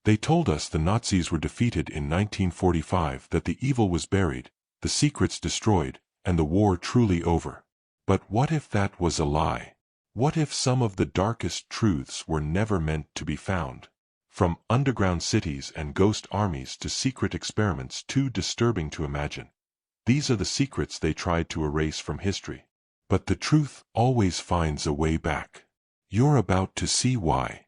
They told us the Nazis were defeated in 1945, that the evil was buried, the secrets destroyed, and the war truly over. But what if that was a lie? What if some of the darkest truths were never meant to be found? From underground cities and ghost armies to secret experiments too disturbing to imagine. These are the secrets they tried to erase from history. But the truth always finds a way back. You're about to see why.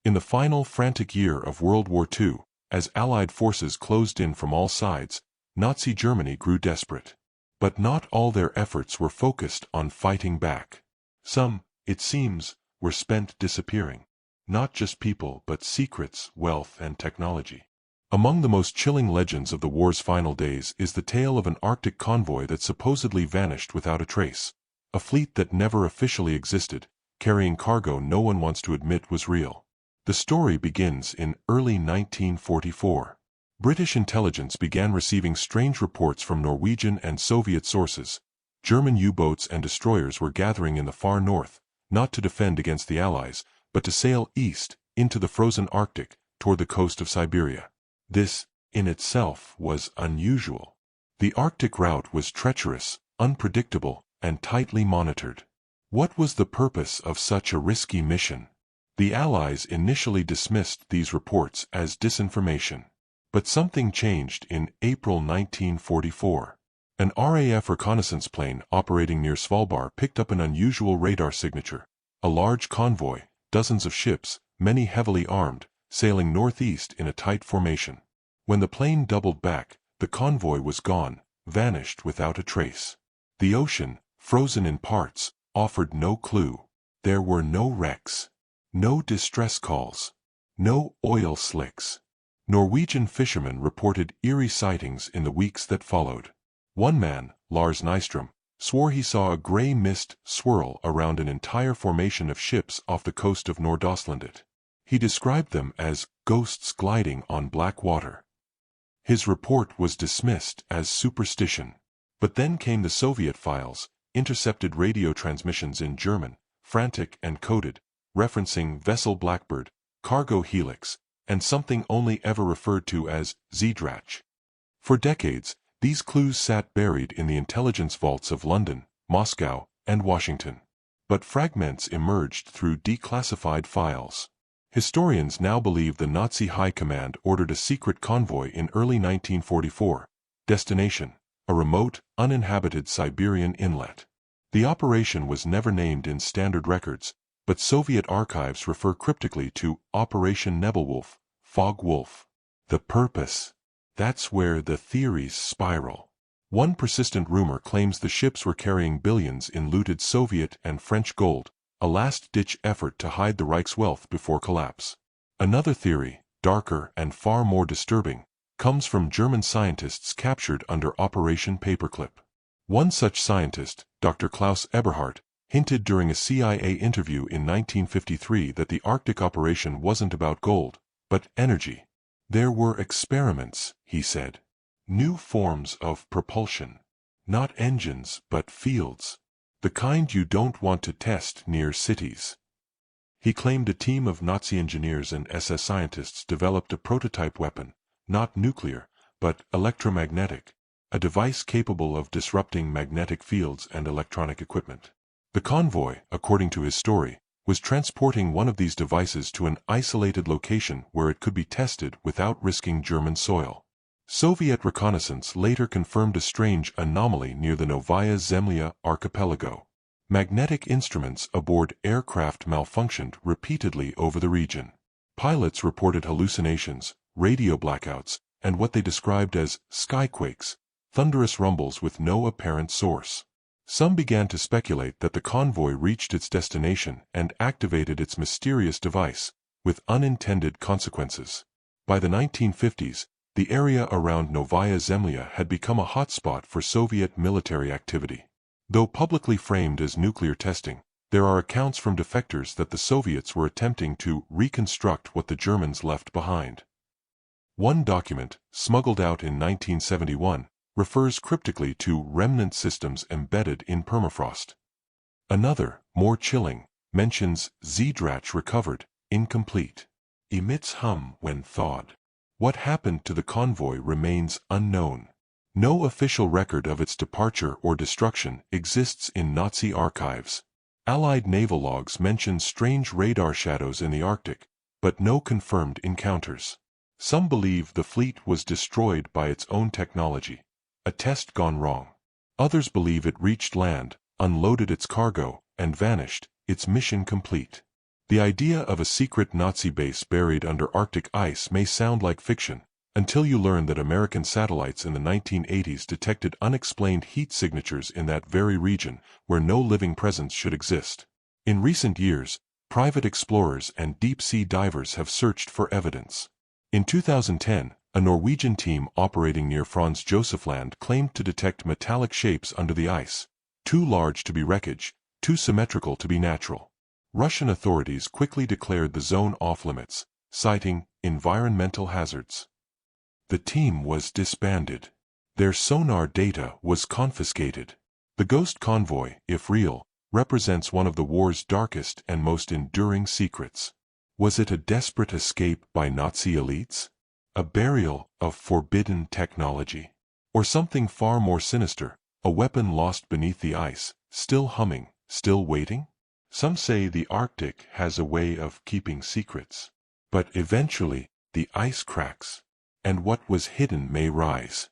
In the final frantic year of World War II, as Allied forces closed in from all sides, Nazi Germany grew desperate. But not all their efforts were focused on fighting back. Some, it seems, were spent disappearing. Not just people, but secrets, wealth, and technology. Among the most chilling legends of the war's final days is the tale of an Arctic convoy that supposedly vanished without a trace. A fleet that never officially existed, carrying cargo no one wants to admit was real. The story begins in early 1944. British intelligence began receiving strange reports from Norwegian and Soviet sources. German U-boats and destroyers were gathering in the far north, not to defend against the Allies, but to sail east, into the frozen Arctic, toward the coast of Siberia. This, in itself, was unusual. The Arctic route was treacherous, unpredictable, and tightly monitored. What was the purpose of such a risky mission? The Allies initially dismissed these reports as disinformation. But something changed in April 1944. An RAF reconnaissance plane operating near Svalbard picked up an unusual radar signature. A large convoy, dozens of ships, many heavily armed, sailing northeast in a tight formation. When the plane doubled back, the convoy was gone, vanished without a trace. The ocean, frozen in parts, offered no clue. There were no wrecks. No distress calls. No oil slicks. Norwegian fishermen reported eerie sightings in the weeks that followed. One man, Lars Nystrom, swore he saw a gray mist swirl around an entire formation of ships off the coast of Nordøstlandet. He described them as ghosts gliding on black water. His report was dismissed as superstition. But then came the Soviet files, intercepted radio transmissions in German, frantic and coded, referencing Vessel Blackbird, Cargo Helix, and something only ever referred to as Zeedrach. For decades, these clues sat buried in the intelligence vaults of London, Moscow, and Washington. But fragments emerged through declassified files. Historians now believe the Nazi High Command ordered a secret convoy in early 1944. Destination: a remote, uninhabited Siberian inlet. The operation was never named in standard records, but Soviet archives refer cryptically to Operation Nebelwolf, Fog Wolf. The purpose? That's where the theories spiral. One persistent rumor claims the ships were carrying billions in looted Soviet and French gold, a last-ditch effort to hide the Reich's wealth before collapse. Another theory, darker and far more disturbing, comes from German scientists captured under Operation Paperclip. One such scientist, Dr. Klaus Eberhardt, hinted during a CIA interview in 1953 that the Arctic operation wasn't about gold, but energy. There were experiments, he said. New forms of propulsion. Not engines, but fields. The kind you don't want to test near cities. He claimed a team of Nazi engineers and SS scientists developed a prototype weapon, not nuclear, but electromagnetic, a device capable of disrupting magnetic fields and electronic equipment. The convoy, according to his story, was transporting one of these devices to an isolated location where it could be tested without risking German soil. Soviet reconnaissance later confirmed a strange anomaly near the Novaya Zemlya archipelago. Magnetic instruments aboard aircraft malfunctioned repeatedly over the region. Pilots reported hallucinations, radio blackouts, and what they described as skyquakes, thunderous rumbles with no apparent source. Some began to speculate that the convoy reached its destination and activated its mysterious device, with unintended consequences. By the 1950s, the area around Novaya Zemlya had become a hotspot for Soviet military activity. Though publicly framed as nuclear testing, there are accounts from defectors that the Soviets were attempting to reconstruct what the Germans left behind. One document, smuggled out in 1971, refers cryptically to remnant systems embedded in permafrost. Another, more chilling, mentions Zeedrach recovered, incomplete. Emits hum when thawed. What happened to the convoy remains unknown. No official record of its departure or destruction exists in Nazi archives. Allied naval logs mention strange radar shadows in the Arctic, but no confirmed encounters. Some believe the fleet was destroyed by its own technology, a test gone wrong. Others believe it reached land, unloaded its cargo, and vanished, its mission complete. The idea of a secret Nazi base buried under Arctic ice may sound like fiction, until you learn that American satellites in the 1980s detected unexplained heat signatures in that very region, where no living presence should exist. In recent years, private explorers and deep-sea divers have searched for evidence. In 2010, a Norwegian team operating near Franz Josef Land claimed to detect metallic shapes under the ice, too large to be wreckage, too symmetrical to be natural. Russian authorities quickly declared the zone off-limits, citing environmental hazards. The team was disbanded. Their sonar data was confiscated. The ghost convoy, if real, represents one of the war's darkest and most enduring secrets. Was it a desperate escape by Nazi elites? A burial of forbidden technology? Or something far more sinister, a weapon lost beneath the ice, still humming, still waiting? Some say the Arctic has a way of keeping secrets. But eventually, the ice cracks, and what was hidden may rise.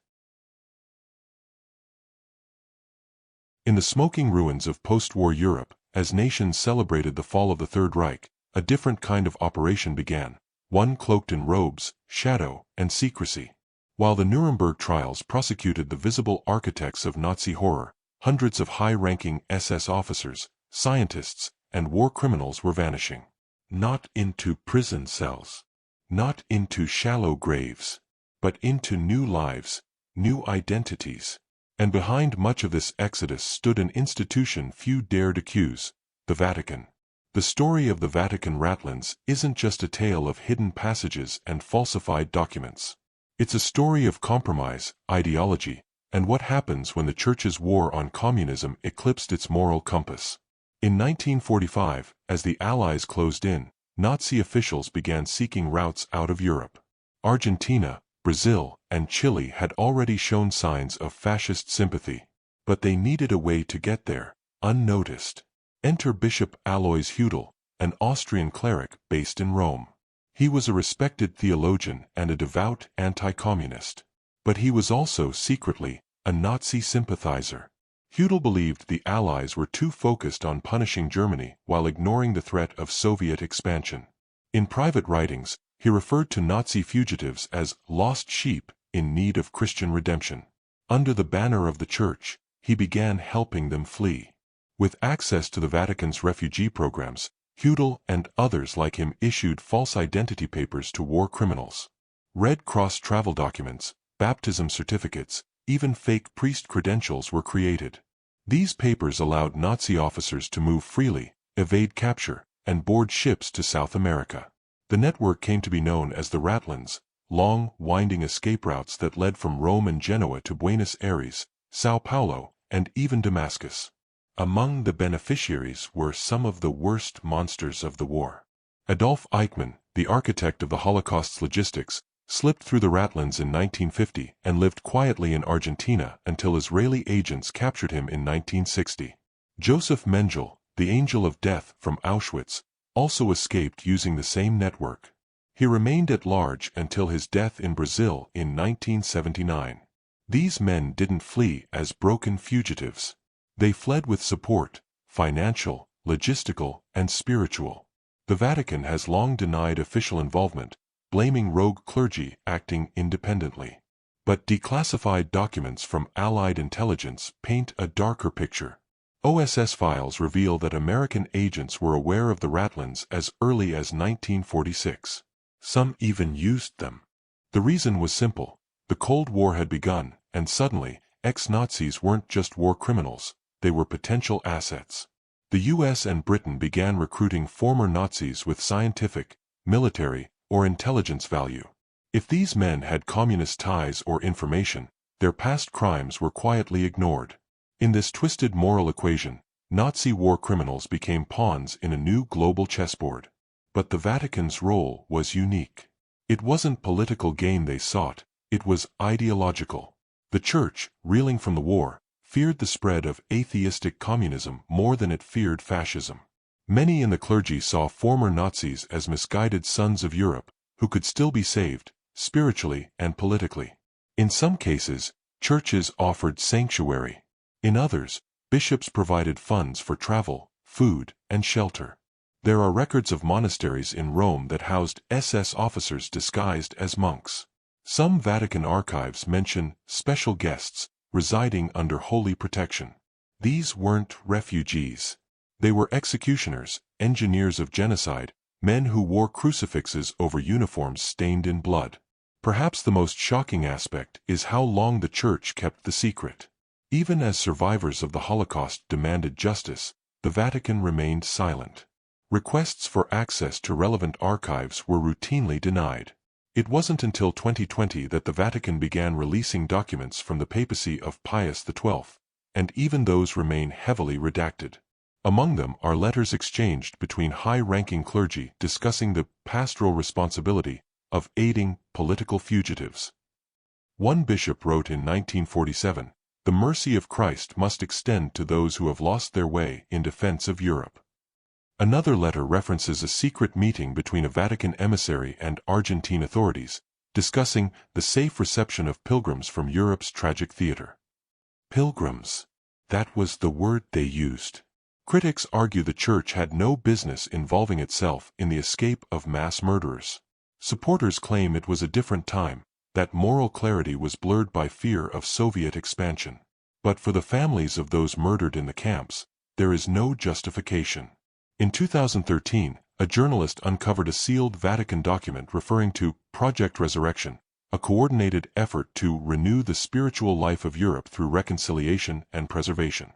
In the smoking ruins of post-war Europe, as nations celebrated the fall of the Third Reich, a different kind of operation began, one cloaked in robes, shadow, and secrecy. While the Nuremberg trials prosecuted the visible architects of Nazi horror, hundreds of high-ranking SS officers, scientists, and war criminals were vanishing. Not into prison cells. Not into shallow graves. But into new lives, new identities. And behind much of this exodus stood an institution few dared accuse, the Vatican. The story of the Vatican Ratlins isn't just a tale of hidden passages and falsified documents. It's a story of compromise, ideology, and what happens when the Church's war on communism eclipsed its moral compass. In 1945, as the Allies closed in, Nazi officials began seeking routes out of Europe. Argentina, Brazil, and Chile had already shown signs of fascist sympathy. But they needed a way to get there, unnoticed. Enter Bishop Alois Hudel, an Austrian cleric based in Rome. He was a respected theologian and a devout anti-communist. But he was also secretly a Nazi sympathizer. Hudel believed the Allies were too focused on punishing Germany while ignoring the threat of Soviet expansion. In private writings, he referred to Nazi fugitives as lost sheep in need of Christian redemption. Under the banner of the Church, he began helping them flee. With access to the Vatican's refugee programs, Hudel and others like him issued false identity papers to war criminals. Red Cross travel documents, baptism certificates, even fake priest credentials were created. These papers allowed Nazi officers to move freely, evade capture, and board ships to South America. The network came to be known as the Ratlins, long, winding escape routes that led from Rome and Genoa to Buenos Aires, Sao Paulo, and even Damascus. Among the beneficiaries were some of the worst monsters of the war. Adolf Eichmann, the architect of the Holocaust's logistics, slipped through the Ratlins in 1950 and lived quietly in Argentina until Israeli agents captured him in 1960. Joseph Mengele, the angel of death from Auschwitz, also escaped using the same network. He remained at large until his death in Brazil in 1979. These men didn't flee as broken fugitives. They fled with support, financial, logistical, and spiritual. The Vatican has long denied official involvement, blaming rogue clergy acting independently. But declassified documents from Allied intelligence paint a darker picture. OSS files reveal that American agents were aware of the Ratlins as early as 1946. Some even used them. The reason was simple. The Cold War had begun, and suddenly, ex-Nazis weren't just war criminals, they were potential assets. The US and Britain began recruiting former Nazis with scientific, military, or intelligence value. If these men had communist ties or information, their past crimes were quietly ignored. In this twisted moral equation, Nazi war criminals became pawns in a new global chessboard. But the Vatican's role was unique. It wasn't political gain they sought, it was ideological. The Church, reeling from the war, feared the spread of atheistic communism more than it feared fascism. Many in the clergy saw former Nazis as misguided sons of Europe, who could still be saved, spiritually and politically. In some cases, churches offered sanctuary. In others, bishops provided funds for travel, food, and shelter. There are records of monasteries in Rome that housed SS officers disguised as monks. Some Vatican archives mention special guests residing under holy protection. These weren't refugees. They were executioners, engineers of genocide, men who wore crucifixes over uniforms stained in blood. Perhaps the most shocking aspect is how long the Church kept the secret. Even as survivors of the Holocaust demanded justice, the Vatican remained silent. Requests for access to relevant archives were routinely denied. It wasn't until 2020 that the Vatican began releasing documents from the papacy of Pius XII, and even those remain heavily redacted. Among them are letters exchanged between high-ranking clergy discussing the pastoral responsibility of aiding political fugitives. One bishop wrote in 1947, "The mercy of Christ must extend to those who have lost their way in defense of Europe." Another letter references a secret meeting between a Vatican emissary and Argentine authorities, discussing the safe reception of pilgrims from Europe's tragic theater. Pilgrims. That was the word they used. Critics argue the Church had no business involving itself in the escape of mass murderers. Supporters claim it was a different time, that moral clarity was blurred by fear of Soviet expansion. But for the families of those murdered in the camps, there is no justification. In 2013, a journalist uncovered a sealed Vatican document referring to Project Resurrection, a coordinated effort to renew the spiritual life of Europe through reconciliation and preservation.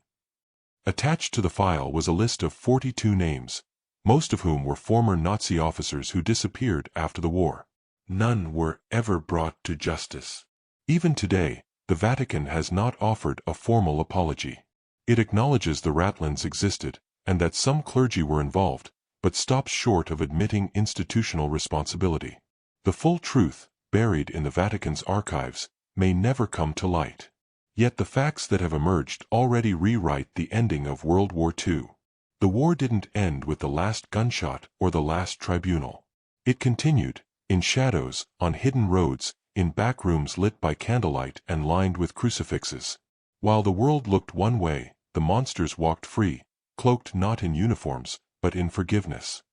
Attached to the file was a list of 42 names, most of whom were former Nazi officers who disappeared after the war. None were ever brought to justice. Even today, the Vatican has not offered a formal apology. It acknowledges the Ratlins existed, and that some clergy were involved, but stops short of admitting institutional responsibility. The full truth, buried in the Vatican's archives, may never come to light. Yet the facts that have emerged already rewrite the ending of World War II. The war didn't end with the last gunshot or the last tribunal. It continued, in shadows, on hidden roads, in back rooms lit by candlelight and lined with crucifixes. While the world looked one way, the monsters walked free, cloaked not in uniforms, but in forgiveness.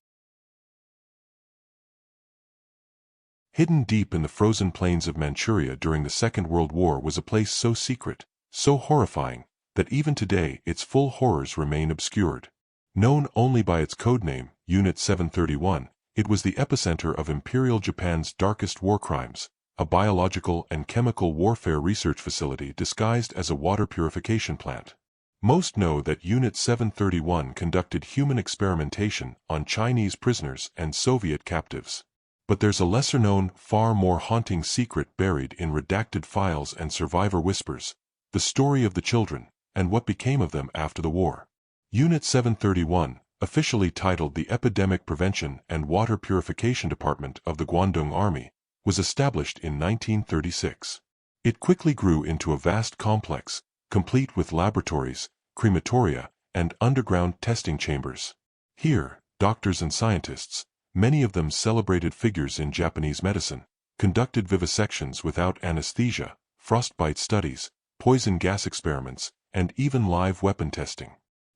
Hidden deep in the frozen plains of Manchuria during the Second World War was a place so secret, so horrifying, that even today its full horrors remain obscured. Known only by its codename, Unit 731, it was the epicenter of Imperial Japan's darkest war crimes, a biological and chemical warfare research facility disguised as a water purification plant. Most know that Unit 731 conducted human experimentation on Chinese prisoners and Soviet captives. But there's a lesser-known, far more haunting secret buried in redacted files and survivor whispers, the story of the children, and what became of them after the war. Unit 731, officially titled the Epidemic Prevention and Water Purification Department of the Guangdong Army, was established in 1936. It quickly grew into a vast complex, complete with laboratories, crematoria, and underground testing chambers. Here, doctors and scientists, many of them celebrated figures in Japanese medicine, conducted vivisections without anesthesia, frostbite studies, poison gas experiments, and even live weapon testing.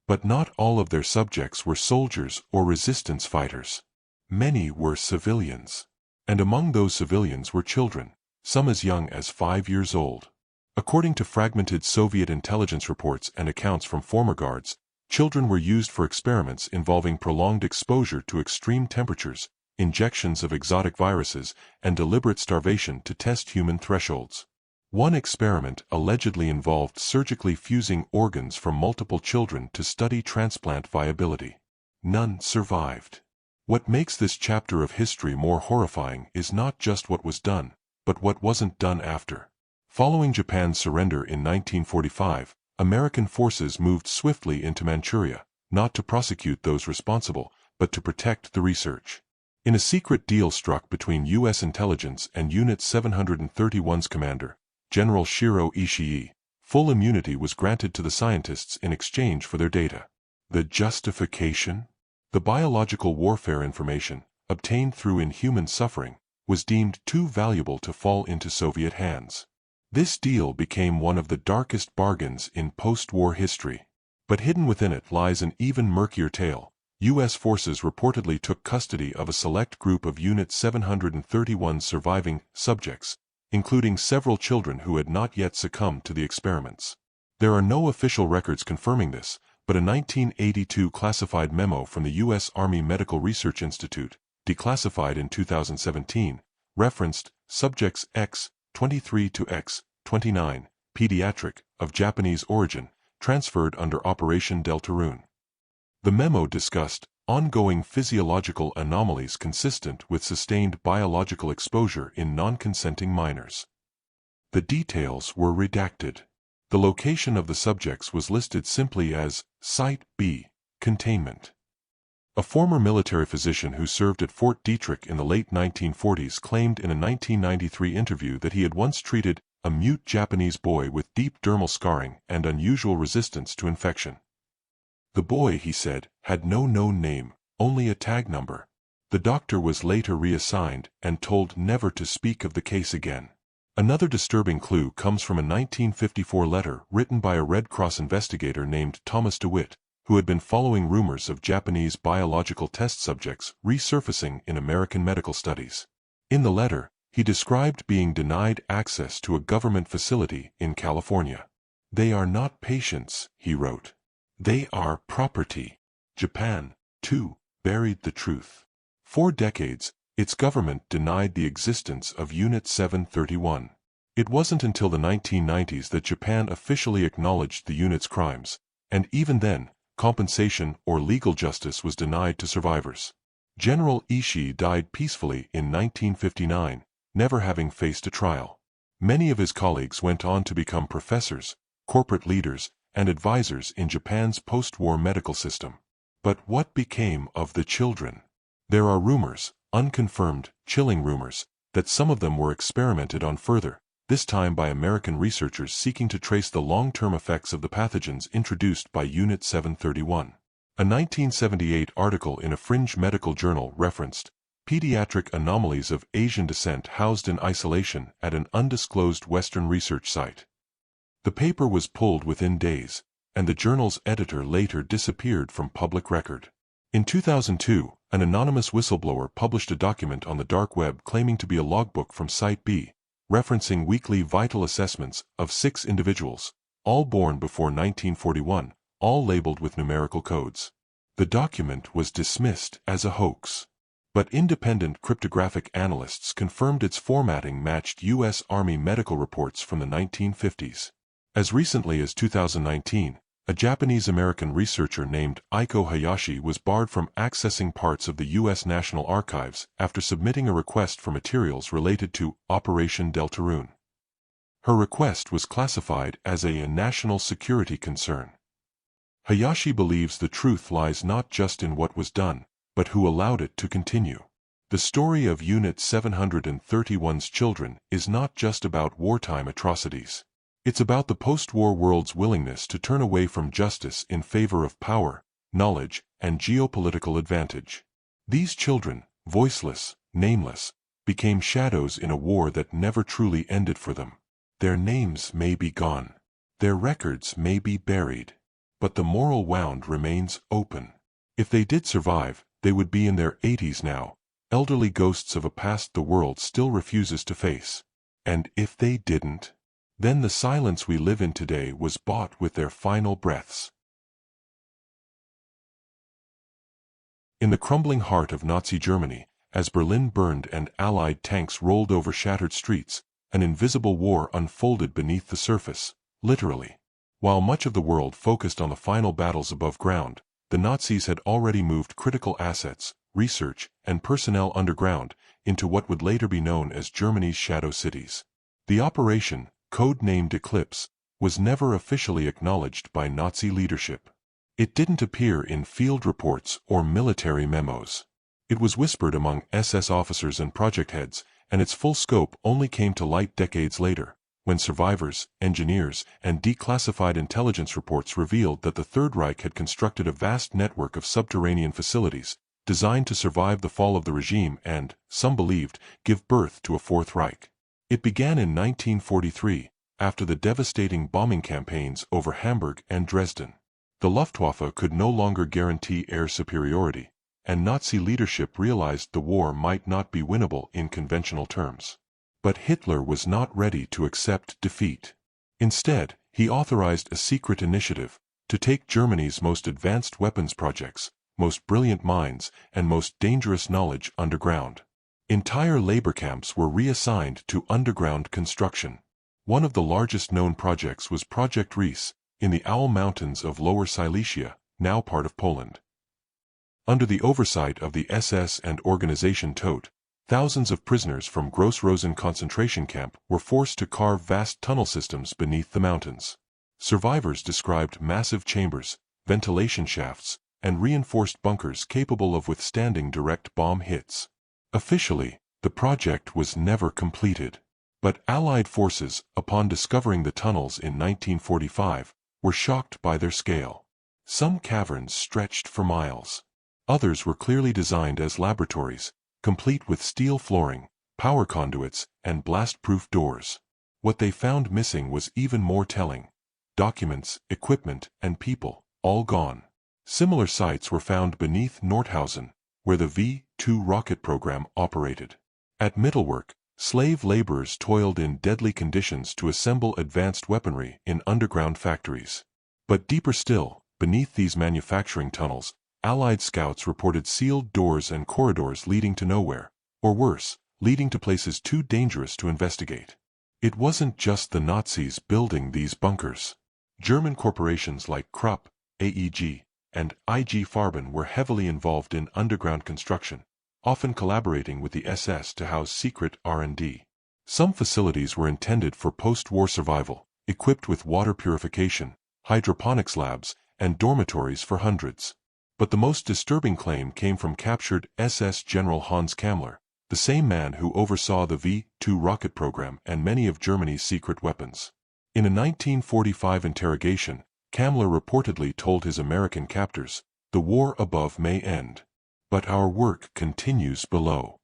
But not all of their subjects were soldiers or resistance fighters. Many were civilians. And among those civilians were children, some as young as 5 years old. According to fragmented Soviet intelligence reports and accounts from former guards, children were used for experiments involving prolonged exposure to extreme temperatures, injections of exotic viruses, and deliberate starvation to test human thresholds. One experiment allegedly involved surgically fusing organs from multiple children to study transplant viability. None survived. What makes this chapter of history more horrifying is not just what was done, but what wasn't done after. Following Japan's surrender in 1945, American forces moved swiftly into Manchuria, not to prosecute those responsible, but to protect the research. In a secret deal struck between U.S. intelligence and Unit 731's commander, General Shiro Ishii, full immunity was granted to the scientists in exchange for their data. The justification? The biological warfare information, obtained through inhuman suffering, was deemed too valuable to fall into Soviet hands. This deal became one of the darkest bargains in post-war history. But hidden within it lies an even murkier tale. U.S. forces reportedly took custody of a select group of Unit 731's surviving subjects, including several children who had not yet succumbed to the experiments. There are no official records confirming this, but a 1982 classified memo from the U.S. Army Medical Research Institute, declassified in 2017, referenced subjects X-23 to X-29, pediatric, of Japanese origin, transferred under Operation Deltarune. The memo discussed ongoing physiological anomalies consistent with sustained biological exposure in non-consenting minors. The details were redacted. The location of the subjects was listed simply as Site B, Containment. A former military physician who served at Fort Detrick in the late 1940s claimed in a 1993 interview that he had once treated a mute Japanese boy with deep dermal scarring and unusual resistance to infection. The boy, he said, had no known name, only a tag number. The doctor was later reassigned and told never to speak of the case again. Another disturbing clue comes from a 1954 letter written by a Red Cross investigator named Thomas DeWitt, who had been following rumors of Japanese biological test subjects resurfacing in American medical studies. In the letter, he described being denied access to a government facility in California. "They are not patients," he wrote. "They are property." Japan, too, buried the truth. For decades, its government denied the existence of Unit 731. It wasn't until the 1990s that Japan officially acknowledged the unit's crimes, and even then, compensation or legal justice was denied to survivors. General Ishii died peacefully in 1959, never having faced a trial. Many of his colleagues went on to become professors, corporate leaders, and advisors in Japan's post-war medical system. But what became of the children? There are rumors, unconfirmed, chilling rumors, that some of them were experimented on further, this time by American researchers seeking to trace the long-term effects of the pathogens introduced by Unit 731. A 1978 article in a fringe medical journal referenced pediatric anomalies of Asian descent housed in isolation at an undisclosed Western research site. The paper was pulled within days, and the journal's editor later disappeared from public record. In 2002, an anonymous whistleblower published a document on the dark web claiming to be a logbook from Site B, referencing weekly vital assessments of 6 individuals, all born before 1941, all labeled with numerical codes. The document was dismissed as a hoax. But independent cryptographic analysts confirmed its formatting matched U.S. Army medical reports from the 1950s. As recently as 2019, a Japanese-American researcher named Eiko Hayashi was barred from accessing parts of the U.S. National Archives after submitting a request for materials related to Operation Deltarune. Her request was classified as a national security concern. Hayashi believes the truth lies not just in what was done, but who allowed it to continue. The story of Unit 731's children is not just about wartime atrocities. It's about the post-war world's willingness to turn away from justice in favor of power, knowledge, and geopolitical advantage. These children, voiceless, nameless, became shadows in a war that never truly ended for them. Their names may be gone. Their records may be buried. But the moral wound remains open. If they did survive, they would be in their 80s now, elderly ghosts of a past the world still refuses to face. And if they didn't, then the silence we live in today was bought with their final breaths. In the crumbling heart of Nazi Germany, as Berlin burned and Allied tanks rolled over shattered streets, an invisible war unfolded beneath the surface, literally. While much of the world focused on the final battles above ground, the Nazis had already moved critical assets, research, and personnel underground into what would later be known as Germany's shadow cities. The operation, code-named Eclipse, was never officially acknowledged by Nazi leadership. It didn't appear in field reports or military memos. It was whispered among SS officers and project heads, and its full scope only came to light decades later, when survivors, engineers, and declassified intelligence reports revealed that the Third Reich had constructed a vast network of subterranean facilities, designed to survive the fall of the regime and, some believed, give birth to a Fourth Reich. It began in 1943, after the devastating bombing campaigns over Hamburg and Dresden. The Luftwaffe could no longer guarantee air superiority, and Nazi leadership realized the war might not be winnable in conventional terms. But Hitler was not ready to accept defeat. Instead, he authorized a secret initiative to take Germany's most advanced weapons projects, most brilliant minds, and most dangerous knowledge underground. Entire labor camps were reassigned to underground construction. One of the largest known projects was Project Reese, in the Owl Mountains of Lower Silesia, now part of Poland. Under the oversight of the SS and Organization Todt, thousands of prisoners from Gross-Rosen concentration camp were forced to carve vast tunnel systems beneath the mountains. Survivors described massive chambers, ventilation shafts, and reinforced bunkers capable of withstanding direct bomb hits. Officially, the project was never completed. But Allied forces, upon discovering the tunnels in 1945, were shocked by their scale. Some caverns stretched for miles. Others were clearly designed as laboratories, complete with steel flooring, power conduits, and blast-proof doors. What they found missing was even more telling. Documents, equipment, and people, all gone. Similar sites were found beneath Nordhausen, where the V-2 rocket program operated. At Mittelwerk, slave laborers toiled in deadly conditions to assemble advanced weaponry in underground factories. But deeper still, beneath these manufacturing tunnels, Allied scouts reported sealed doors and corridors leading to nowhere, or worse, leading to places too dangerous to investigate. It wasn't just the Nazis building these bunkers. German corporations like Krupp, AEG, and IG Farben were heavily involved in underground construction, often collaborating with the SS to house secret R&D. Some facilities were intended for post-war survival, equipped with water purification, hydroponics labs, and dormitories for hundreds. But the most disturbing claim came from captured SS General Hans Kammler, the same man who oversaw the V-2 rocket program and many of Germany's secret weapons. In a 1945 interrogation, Kammler reportedly told his American captors, "The war above may end, but our work continues below."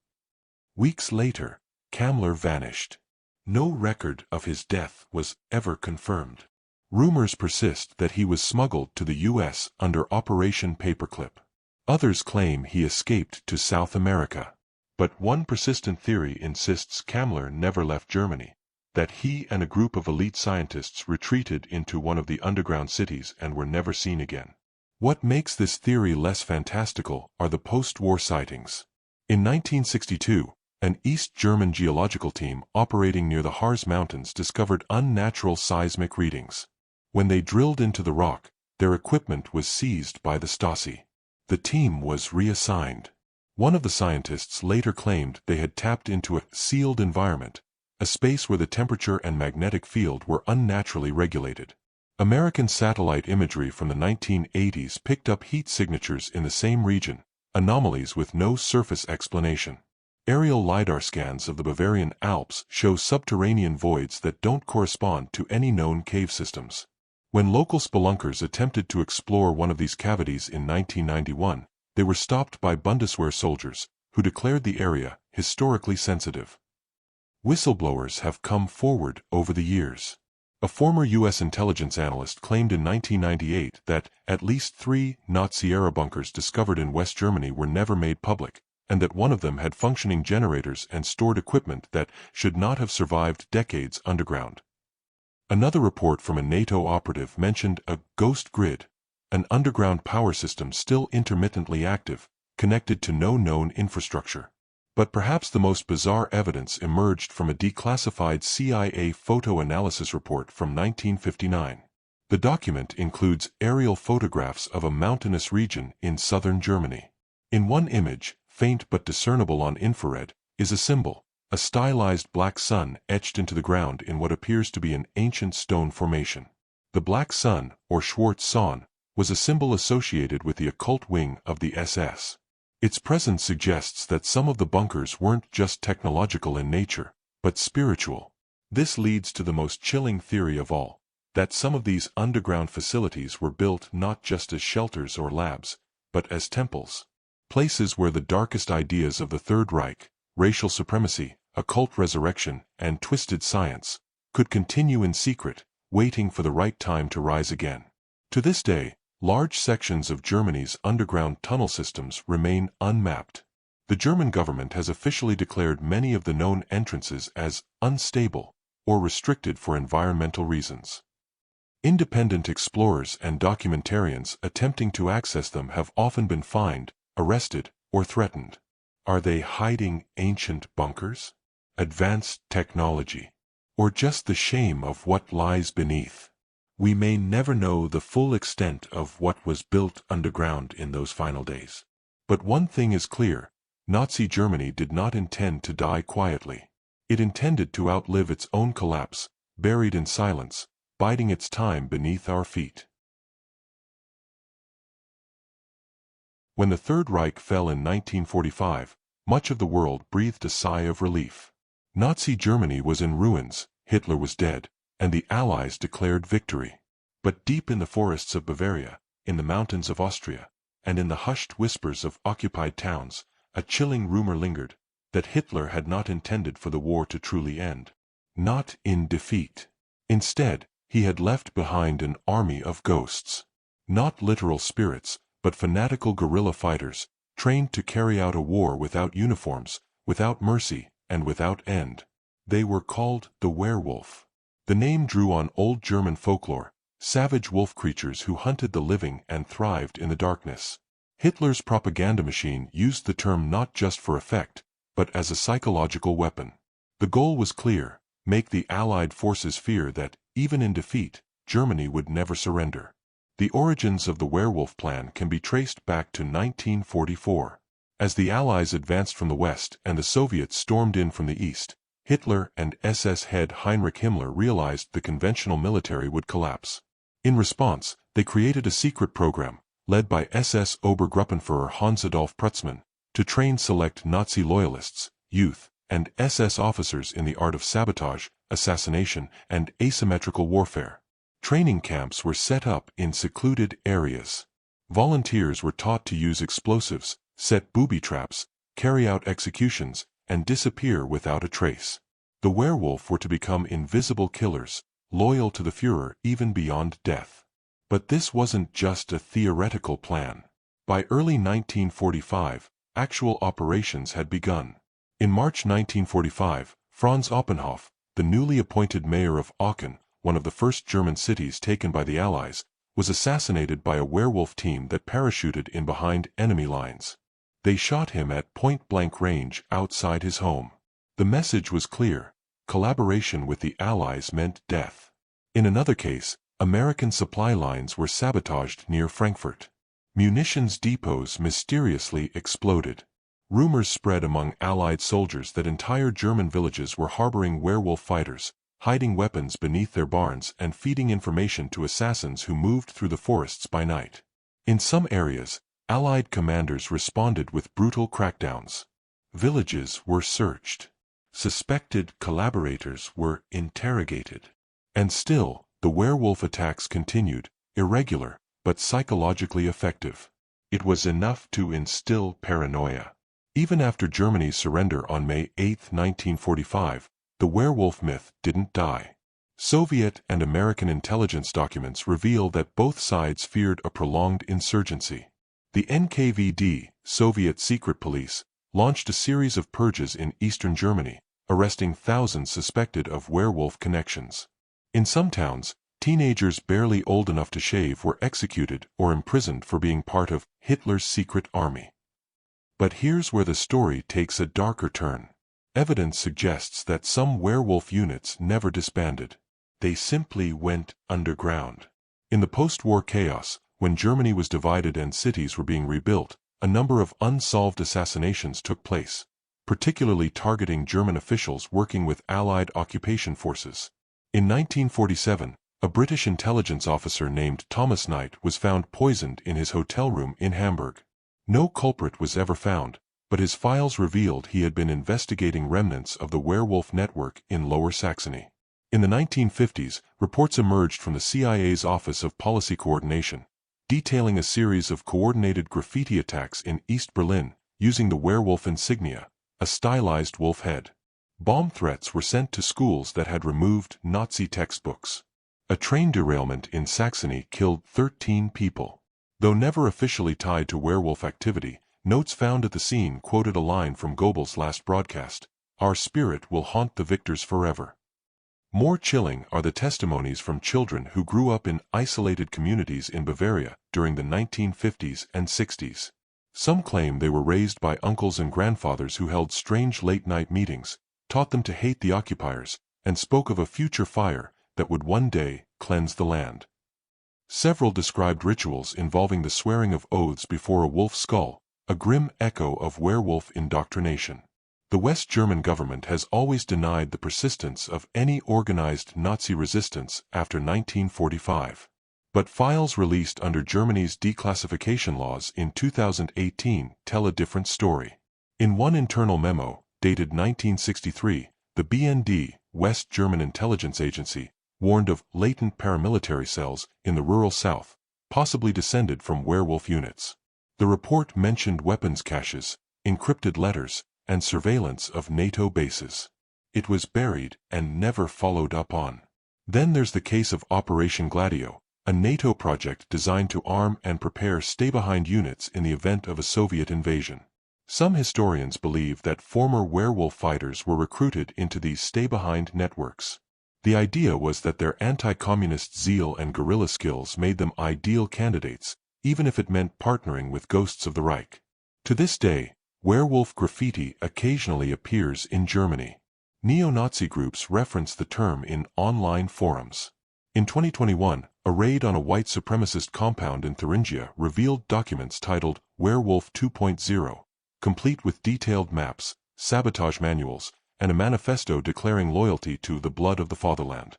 Weeks later, Kammler vanished. No record of his death was ever confirmed. Rumors persist that he was smuggled to the U.S. under Operation Paperclip. Others claim he escaped to South America. But one persistent theory insists Kammler never left Germany, that he and a group of elite scientists retreated into one of the underground cities and were never seen again. What makes this theory less fantastical are the post-war sightings. In 1962, an East German geological team operating near the Harz Mountains discovered unnatural seismic readings. When they drilled into the rock, their equipment was seized by the Stasi. The team was reassigned. One of the scientists later claimed they had tapped into a sealed environment, a space where the temperature and magnetic field were unnaturally regulated. American satellite imagery from the 1980s picked up heat signatures in the same region, anomalies with no surface explanation. Aerial LiDAR scans of the Bavarian Alps show subterranean voids that don't correspond to any known cave systems. When local spelunkers attempted to explore one of these cavities in 1991, they were stopped by Bundeswehr soldiers, who declared the area historically sensitive. Whistleblowers have come forward over the years. A former U.S. intelligence analyst claimed in 1998 that at least 3 Nazi-era bunkers discovered in West Germany were never made public, and that one of them had functioning generators and stored equipment that should not have survived decades underground. Another report from a NATO operative mentioned a ghost grid, an underground power system still intermittently active, connected to no known infrastructure. But perhaps the most bizarre evidence emerged from a declassified CIA photo analysis report from 1959. The document includes aerial photographs of a mountainous region in southern Germany. In one image, faint but discernible on infrared, is a symbol, a stylized black sun etched into the ground in what appears to be an ancient stone formation. The Black Sun, or Schwarz Sonne, was a symbol associated with the occult wing of the SS. Its presence suggests that some of the bunkers weren't just technological in nature, but spiritual. This leads to the most chilling theory of all, that some of these underground facilities were built not just as shelters or labs, but as temples. Places where the darkest ideas of the Third Reich, racial supremacy, occult resurrection, and twisted science, could continue in secret, waiting for the right time to rise again. To this day, large sections of Germany's underground tunnel systems remain unmapped. The German government has officially declared many of the known entrances as unstable or restricted for environmental reasons. Independent explorers and documentarians attempting to access them have often been fined, arrested, or threatened. Are they hiding ancient bunkers, advanced technology, or just the shame of what lies beneath? We may never know the full extent of what was built underground in those final days. But one thing is clear: Nazi Germany did not intend to die quietly. It intended to outlive its own collapse, buried in silence, biding its time beneath our feet. When the Third Reich fell in 1945, much of the world breathed a sigh of relief. Nazi Germany was in ruins, Hitler was dead, and the Allies declared victory. But deep in the forests of Bavaria, in the mountains of Austria, and in the hushed whispers of occupied towns, a chilling rumor lingered, that Hitler had not intended for the war to truly end. Not in defeat. Instead, he had left behind an army of ghosts. Not literal spirits, but fanatical guerrilla fighters, trained to carry out a war without uniforms, without mercy, and without end. They were called the werewolf. The name drew on old German folklore, savage wolf creatures who hunted the living and thrived in the darkness. Hitler's propaganda machine used the term not just for effect, but as a psychological weapon. The goal was clear: make the Allied forces fear that, even in defeat, Germany would never surrender. The origins of the werewolf plan can be traced back to 1944. As the Allies advanced from the west and the Soviets stormed in from the east, Hitler and SS head Heinrich Himmler realized the conventional military would collapse. In response, they created a secret program, led by SS Obergruppenführer Hans Adolf Prutzmann, to train select Nazi loyalists, youth, and SS officers in the art of sabotage, assassination, and asymmetrical warfare. Training camps were set up in secluded areas. Volunteers were taught to use explosives, set booby traps, carry out executions, and disappear without a trace. The werewolf were to become invisible killers, loyal to the Führer even beyond death. But this wasn't just a theoretical plan. By early 1945, actual operations had begun. In March 1945, Franz Oppenhoff, the newly appointed mayor of Aachen, one of the first German cities taken by the Allies, was assassinated by a werewolf team that parachuted in behind enemy lines. They shot him at point-blank range outside his home. The message was clear: collaboration with the Allies meant death. In another case, American supply lines were sabotaged near Frankfurt. Munitions depots mysteriously exploded. Rumors spread among Allied soldiers that entire German villages were harboring werewolf fighters, hiding weapons beneath their barns and feeding information to assassins who moved through the forests by night. In some areas, Allied commanders responded with brutal crackdowns. Villages were searched. Suspected collaborators were interrogated. And still, the werewolf attacks continued, irregular, but psychologically effective. It was enough to instill paranoia. Even after Germany's surrender on May 8, 1945, the werewolf myth didn't die. Soviet and American intelligence documents reveal that both sides feared a prolonged insurgency. The NKVD, Soviet secret police, launched a series of purges in eastern Germany, arresting thousands suspected of werewolf connections. In some towns, teenagers barely old enough to shave were executed or imprisoned for being part of Hitler's secret army. But here's where the story takes a darker turn. Evidence suggests that some werewolf units never disbanded. They simply went underground. In the post-war chaos, when Germany was divided and cities were being rebuilt, a number of unsolved assassinations took place, particularly targeting German officials working with Allied occupation forces. In 1947, a British intelligence officer named Thomas Knight was found poisoned in his hotel room in Hamburg. No culprit was ever found, but his files revealed he had been investigating remnants of the werewolf network in Lower Saxony. In the 1950s, reports emerged from the CIA's Office of Policy Coordination, detailing a series of coordinated graffiti attacks in East Berlin using the werewolf insignia, a stylized wolf head. Bomb threats were sent to schools that had removed Nazi textbooks. A train derailment in Saxony killed 13 people. Though never officially tied to werewolf activity, notes found at the scene quoted a line from Goebbels' last broadcast, "Our spirit will haunt the victors forever." More chilling are the testimonies from children who grew up in isolated communities in Bavaria during the 1950s and 60s. Some claim they were raised by uncles and grandfathers who held strange late-night meetings, taught them to hate the occupiers, and spoke of a future fire that would one day cleanse the land. Several described rituals involving the swearing of oaths before a wolf skull, a grim echo of werewolf indoctrination. The West German government has always denied the persistence of any organized Nazi resistance after 1945. But files released under Germany's declassification laws in 2018 tell a different story. In one internal memo, dated 1963, the BND, West German Intelligence Agency, warned of latent paramilitary cells in the rural south, possibly descended from werewolf units. The report mentioned weapons caches, encrypted letters, and surveillance of NATO bases. It was buried and never followed up on. Then there's the case of Operation Gladio, a NATO project designed to arm and prepare stay-behind units in the event of a Soviet invasion. Some historians believe that former werewolf fighters were recruited into these stay-behind networks. The idea was that their anti-communist zeal and guerrilla skills made them ideal candidates, even if it meant partnering with ghosts of the Reich. To this day, werewolf graffiti occasionally appears in Germany. Neo-Nazi groups reference the term in online forums. In 2021, a raid on a white supremacist compound in Thuringia revealed documents titled Werewolf 2.0, complete with detailed maps, sabotage manuals, and a manifesto declaring loyalty to the blood of the fatherland.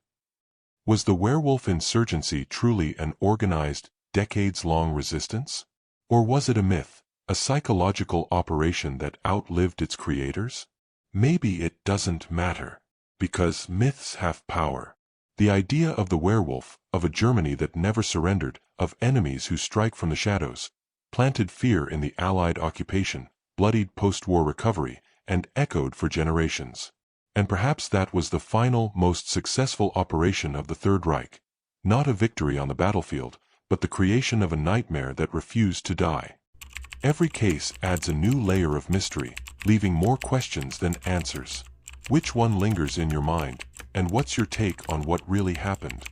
Was the werewolf insurgency truly an organized, decades-long resistance? Or was it a myth? A psychological operation that outlived its creators? Maybe it doesn't matter, because myths have power. The idea of the werewolf, of a Germany that never surrendered, of enemies who strike from the shadows, planted fear in the Allied occupation, bloodied post-war recovery, and echoed for generations. And perhaps that was the final, most successful operation of the Third Reich. Not a victory on the battlefield, but the creation of a nightmare that refused to die. Every case adds a new layer of mystery, leaving more questions than answers. Which one lingers in your mind, and what's your take on what really happened?